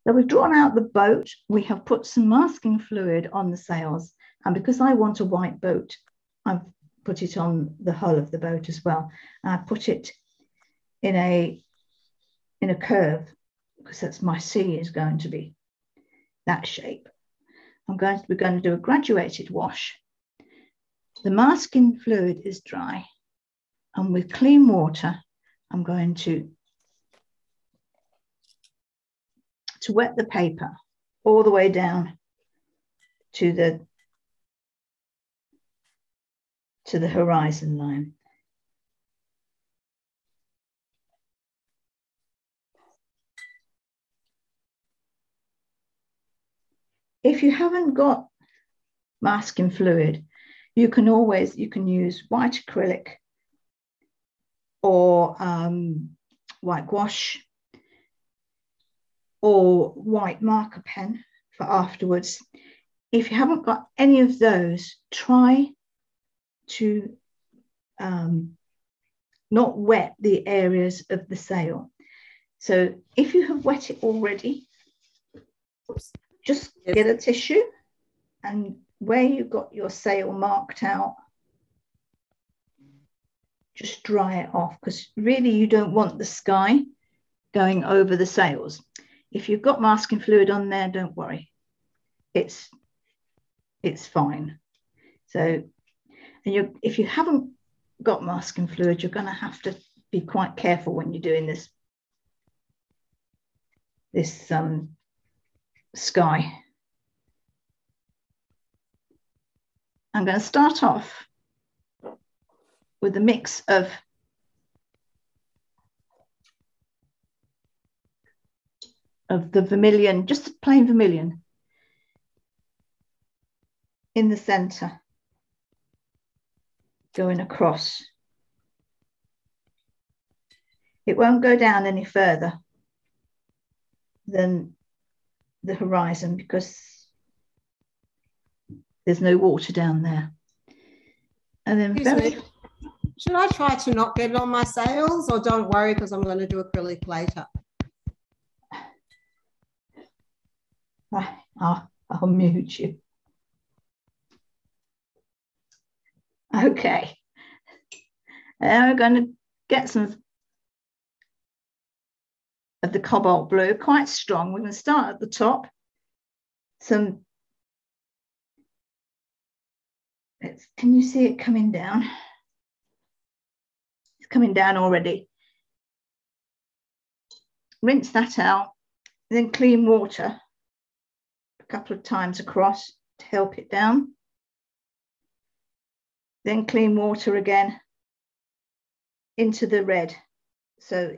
So we've drawn out the boat. We have put some masking fluid on the sails. And because I want a white boat, I've put it on the hull of the boat as well. And I put it in a curve because that's my sea is going to be that shape. We're going to do a graduated wash. The masking fluid is dry, and with clean water, I'm going to wet the paper all the way down to the horizon line. If you haven't got masking fluid, you can use white acrylic or white gouache or white marker pen for afterwards. If you haven't got any of those, try to not wet the areas of the sail. So if you have wet it already, just get a tissue, and where you've got your sail marked out, just dry it off, because really you don't want the sky going over the sails. If you've got masking fluid on there, don't worry, it's fine. So, and if you haven't got masking fluid, you're going to have to be quite careful when you're doing this sky. I'm going to start off with a mix of the vermilion, just plain vermilion, in the center, going across. It won't go down any further than the horizon because there's no water down there. And then should I try to not get it on my sails, or don't worry because I'm going to do acrylic later? I'll mute you. Okay. Now we're going to get some of the cobalt blue, quite strong. We're going to start at the top. Can you see it coming down? It's coming down already. Rinse that out, then clean water a couple of times across to help it down. Then clean water again into the red, so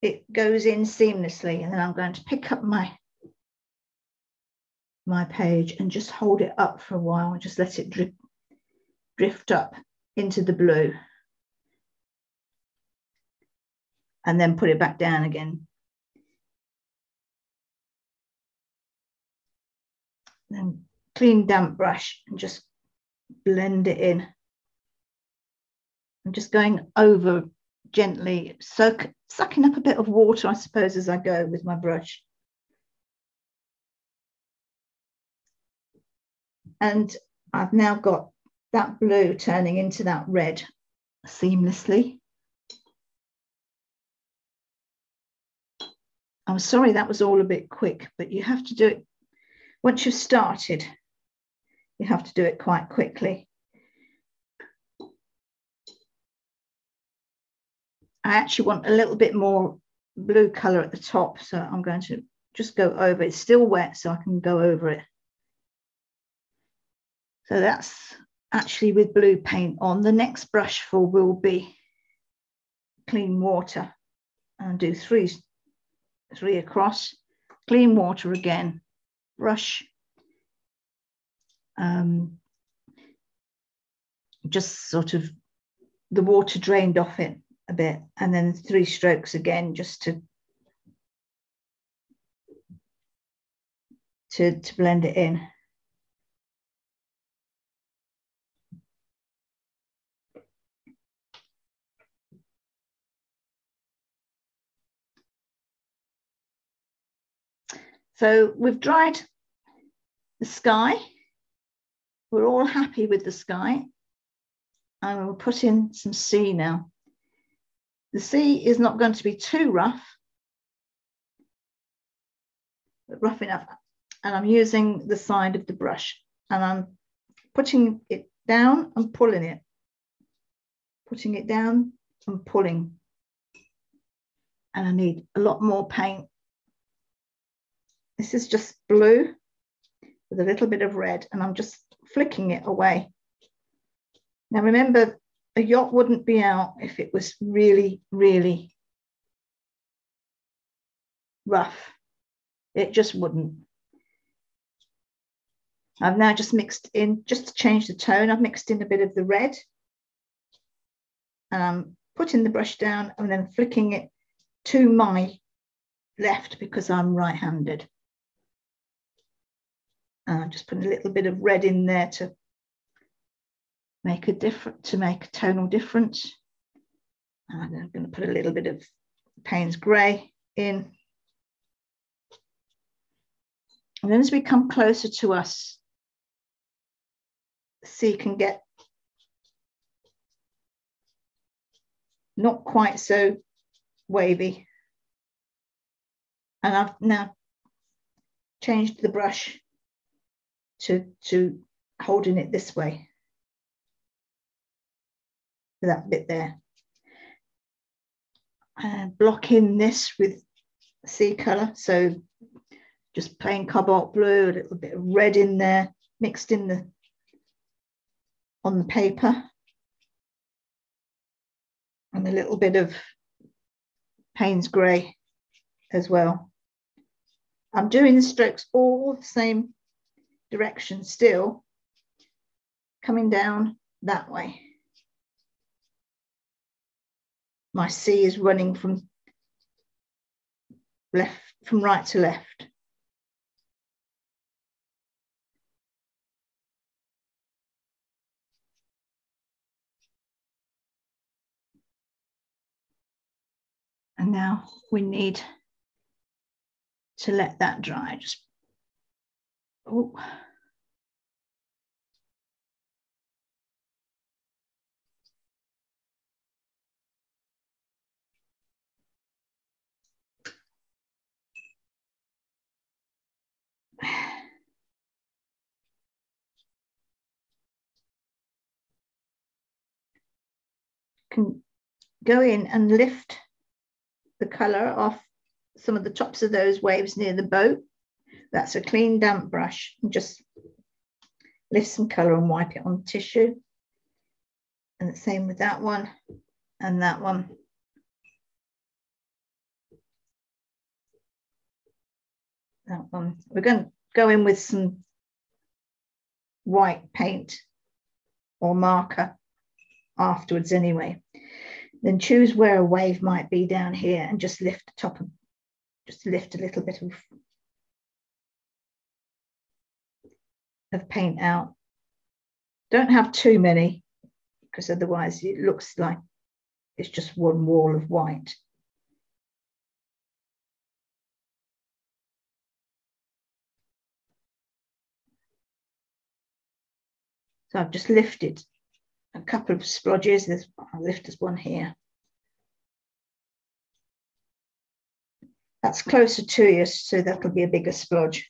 it goes in seamlessly. And then I'm going to pick up my page and just hold it up for a while and just let it drift up into the blue, and then put it back down again. Then clean damp brush and just blend it in. I'm just going over gently, sucking up a bit of water, I suppose, as I go with my brush. And I've now got that blue turning into that red seamlessly. I'm sorry that was all a bit quick, but you have to do it once you've started. You have to do it quite quickly. I actually want a little bit more blue colour at the top, so I'm going to just go over it. It's still wet, so I can go over it. So that's actually with blue paint on. The next brushful will be clean water, and do three across, clean water again, brush, just sort of the water drained off it a bit, and then 3 strokes again just to blend it in. So we've dried the sky. We're all happy with the sky. And we'll put in some sea now. The sea is not going to be too rough, but rough enough. And I'm using the side of the brush and I'm putting it down and pulling it. Putting it down and pulling. And I need a lot more paint. This is just blue with a little bit of red, and I'm just flicking it away. Now remember, a yacht wouldn't be out if it was really, really rough. It just wouldn't. I've now just mixed in, just to change the tone, I've mixed in a bit of the red. And I'm putting the brush down and then flicking it to my left because I'm right-handed. And I'm just putting a little bit of red in there to make a tonal difference. And I'm going to put a little bit of Payne's grey in. And then as we come closer to us, the sea can get not quite so wavy. And I've now changed the brush to holding it this way. That bit there. And block in this with sea colour. So just plain cobalt blue, a little bit of red in there, mixed in on the paper. And a little bit of Payne's grey as well. I'm doing the strokes all the same direction still, coming down that way. My sea is running from right to left. And now we need to let that dry. Just, oh. Can go in and lift the colour off some of the tops of those waves near the boat. That's a clean damp brush, and just lift some colour and wipe it on tissue. And the same with that one and that one. That one. We're going to go in with some white paint or marker afterwards anyway. Then choose where a wave might be down here and just lift the top of, just lift a little bit of paint out. Don't have too many, because otherwise it looks like it's just one wall of white. So I've just lifted a couple of splodges. I'll lift this one here. That's closer to you, so that'll be a bigger splodge.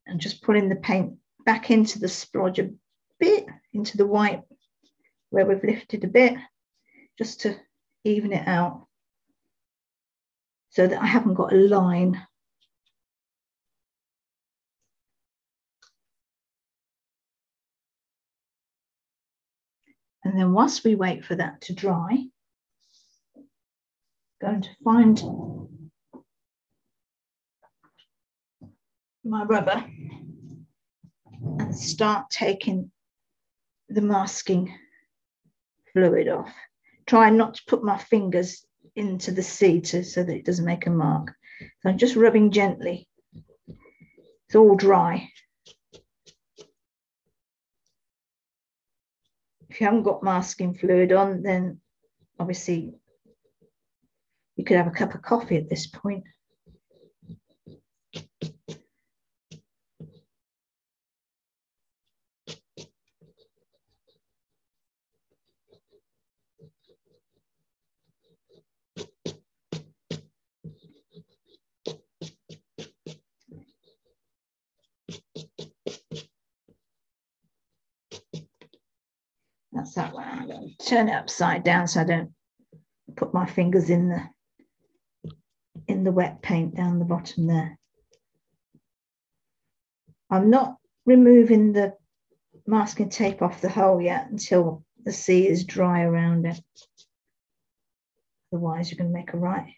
And just pulling the paint back into the splodge a bit, into the white where we've lifted a bit, just to even it out so that I haven't got a line. And then whilst we wait for that to dry, I'm going to find my rubber and start taking the masking fluid off. Try not to put my fingers into the sea so that it doesn't make a mark. So I'm just rubbing gently. It's all dry. if you haven't got masking fluid on, then obviously you could have a cup of coffee at this point. That's that one. I'm going to turn it upside down so I don't put my fingers in the wet paint down the bottom there. I'm not removing the masking tape off the hole yet until the sea is dry around it. Otherwise, you're going to make a right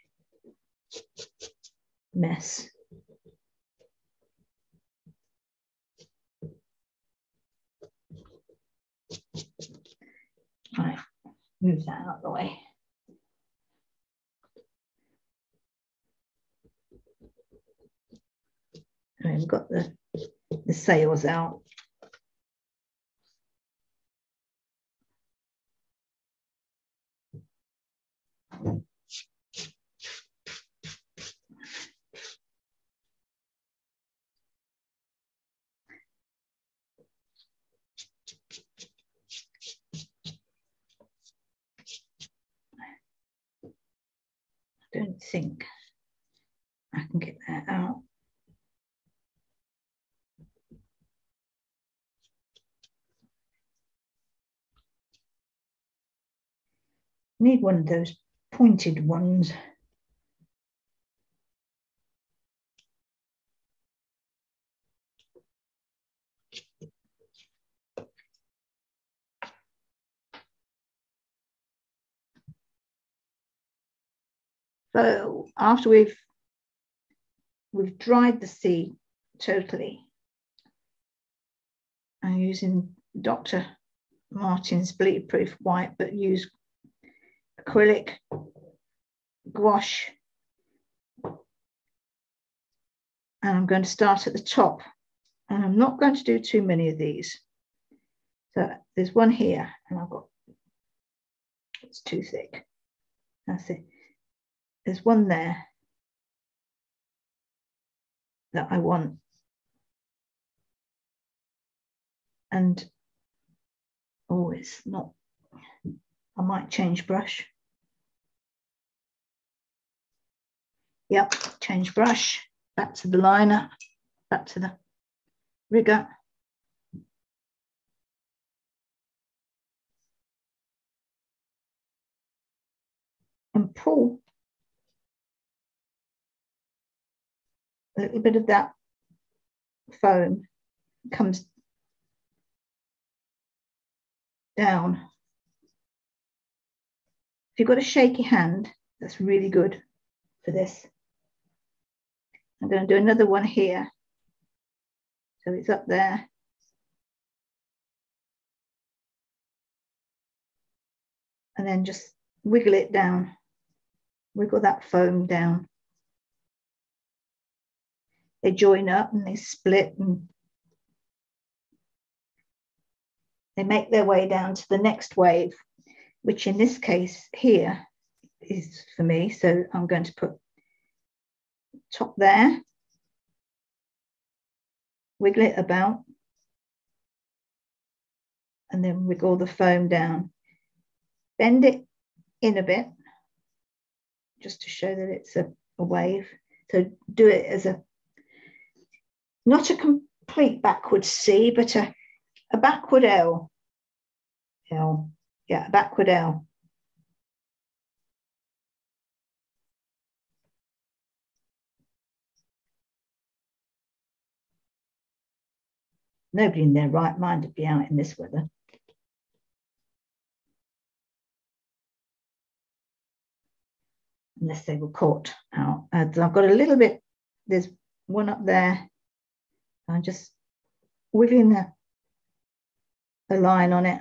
mess. Right, move that out of the way. Right, we've got the sails out. I don't think I can get that out. Need one of those pointed ones. So after we've dried the sea totally, I'm using Dr. Martin's bleed proof white, but use acrylic, gouache, and I'm going to start at the top, and I'm not going to do too many of these. So there's one here, and it's too thick. That's it. There's one there that I want, and oh, it's not. I might change brush. Yep, change brush. Back to the liner, back to the rigger. And pull a little bit of that foam comes down. If you've got a shaky hand, that's really good for this. I'm going to do another one here. So it's up there. And then just wiggle it down. Wiggle that foam down. They join up and they split and they make their way down to the next wave, which in this case here is for me. So I'm going to put top there, wiggle it about, and then wiggle the foam down. Bend it in a bit, just to show that it's a wave. So do it as not a complete backward C, but a backward L. Yeah, a backward L. Nobody in their right mind would be out in this weather. Unless they were caught out. I've got a little bit, there's one up there. I'm just wiggling the line on it.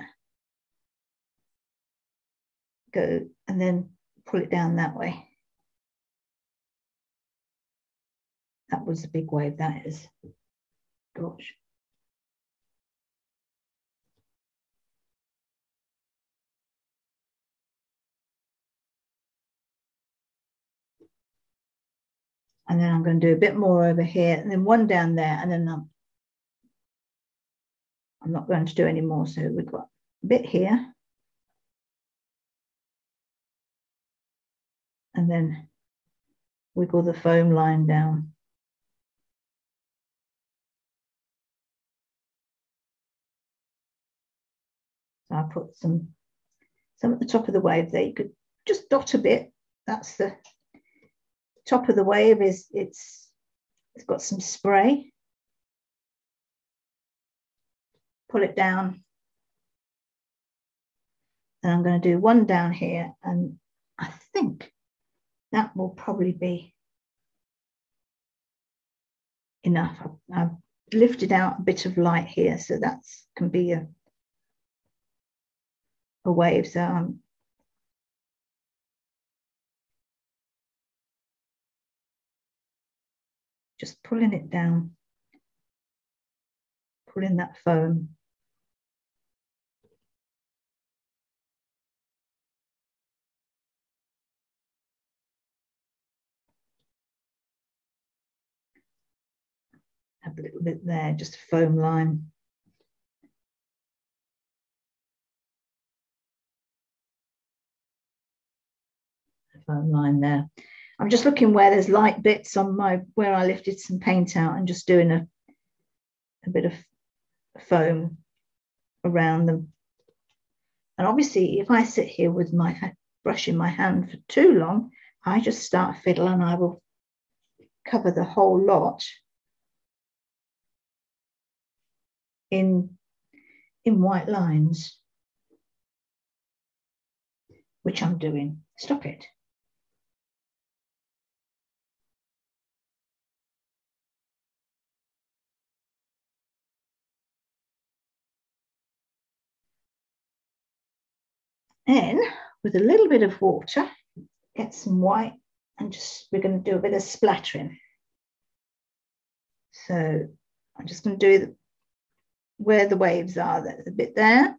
Go and then pull it down that way. That was a big wave, that is. Gosh. And then I'm going to do a bit more over here, and then one down there, and then I'm not going to do any more. So we've got a bit here, and then wiggle the foam line down. So I put some at the top of the wave there. You could just dot a bit. That's the top of the wave. It's got some spray. Pull it down. And I'm going to do one down here, and I think that will probably be enough. I've lifted out a bit of light here, so that can be a wave. So I'm just pulling it down, pulling that foam. A little bit there, just a foam line. A foam line there. I'm just looking where there's light bits on where I lifted some paint out, and just doing a bit of foam around them. And obviously, if I sit here with my brush in my hand for too long, I just start a fiddle, and I will cover the whole lot in white lines, which I'm doing. Stop it. Then, with a little bit of water, get some white, and we're going to do a bit of splattering. So I'm just going to do where the waves are. There's a bit there,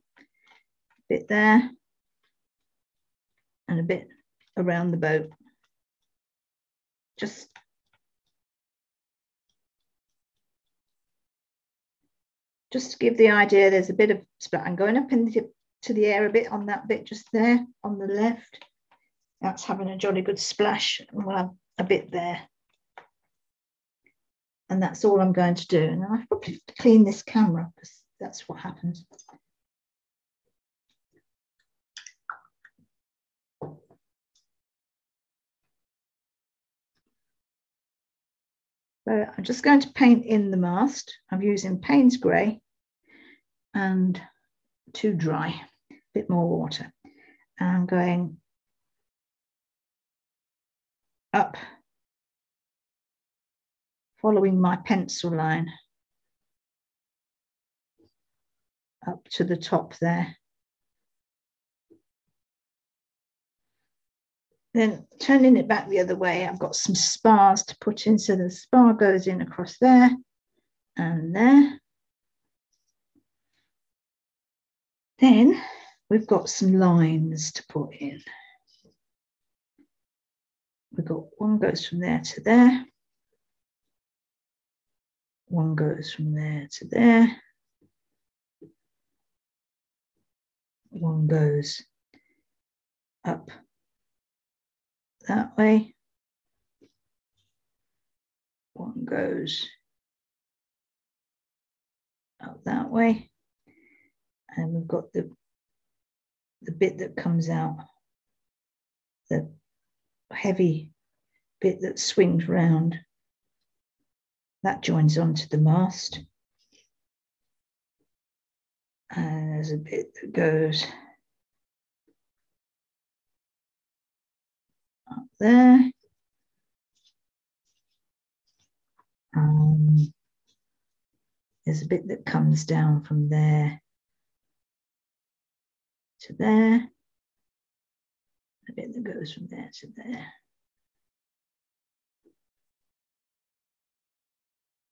and a bit around the boat. Just to give the idea, there's a bit of splat. I'm going up into the air a bit on that bit just there on the left. That's having a jolly good splash, and we'll have a bit there. And that's all I'm going to do. And I've probably cleaned this camera, because that's what happens. So I'm just going to paint in the mast. I'm using Payne's grey and too dry, a bit more water. And I'm going up, following my pencil line up to the top there. Then turning it back the other way, I've got some spars to put in. So the spar goes in across there and there. Then we've got some lines to put in. We've got one goes from there to there. One goes from there to there. One goes up that way. One goes up that way. And we've got the bit that comes out, the heavy bit that swings round. That joins onto the mast. And there's a bit that goes up there. There's a bit that comes down from there to there. A bit that goes from there to there.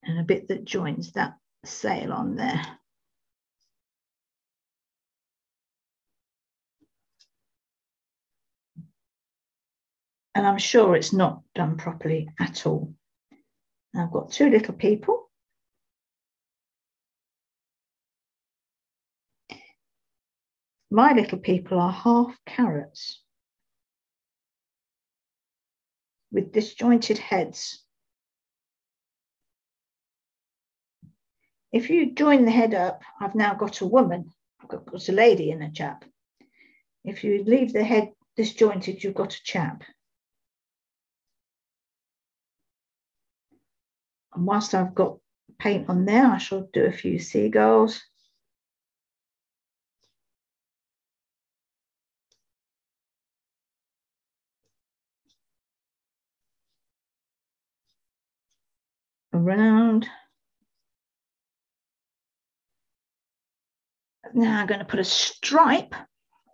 And a bit that joins that sail on there. And I'm sure it's not done properly at all. I've got two little people. My little people are half carrots with disjointed heads. If you join the head up, I've now got a woman. I've got a lady and a chap. If you leave the head disjointed, you've got a chap. And whilst I've got paint on there, I shall do a few seagulls. Around. Now I'm going to put a stripe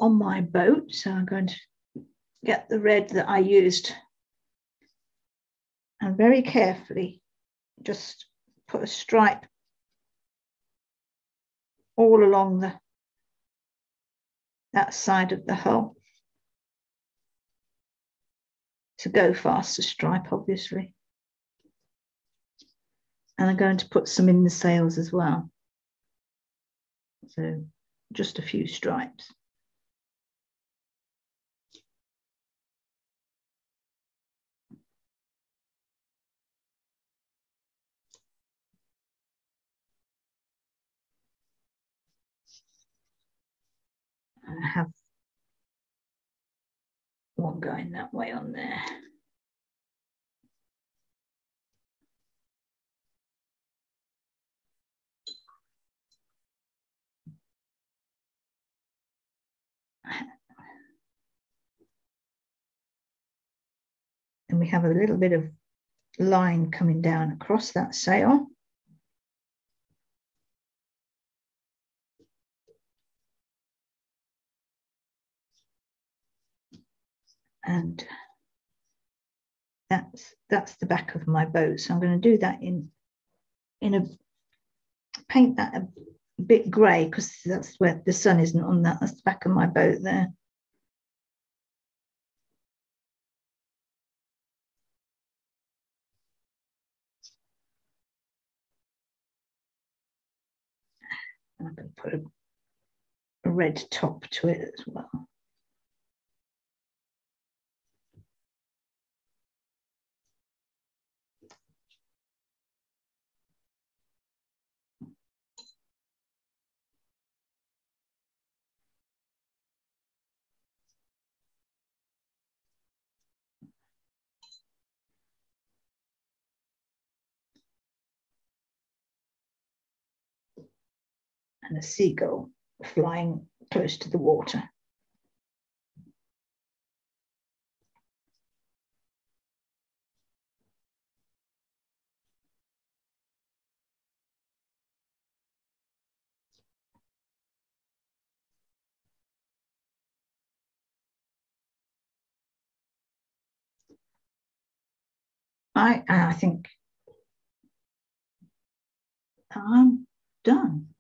on my boat. So I'm going to get the red that I used and very carefully just put a stripe all along that side of the hull. To go faster stripe, obviously. And I'm going to put some in the sails as well. So just a few stripes. I have one going that way on there. And we have a little bit of line coming down across that sail. And that's the back of my boat. So I'm going to do that paint that a bit grey, because that's where the sun isn't on that. That's the back of my boat there. And I'm going to put a red top to it as well. And a seagull flying close to the water. I think I'm done.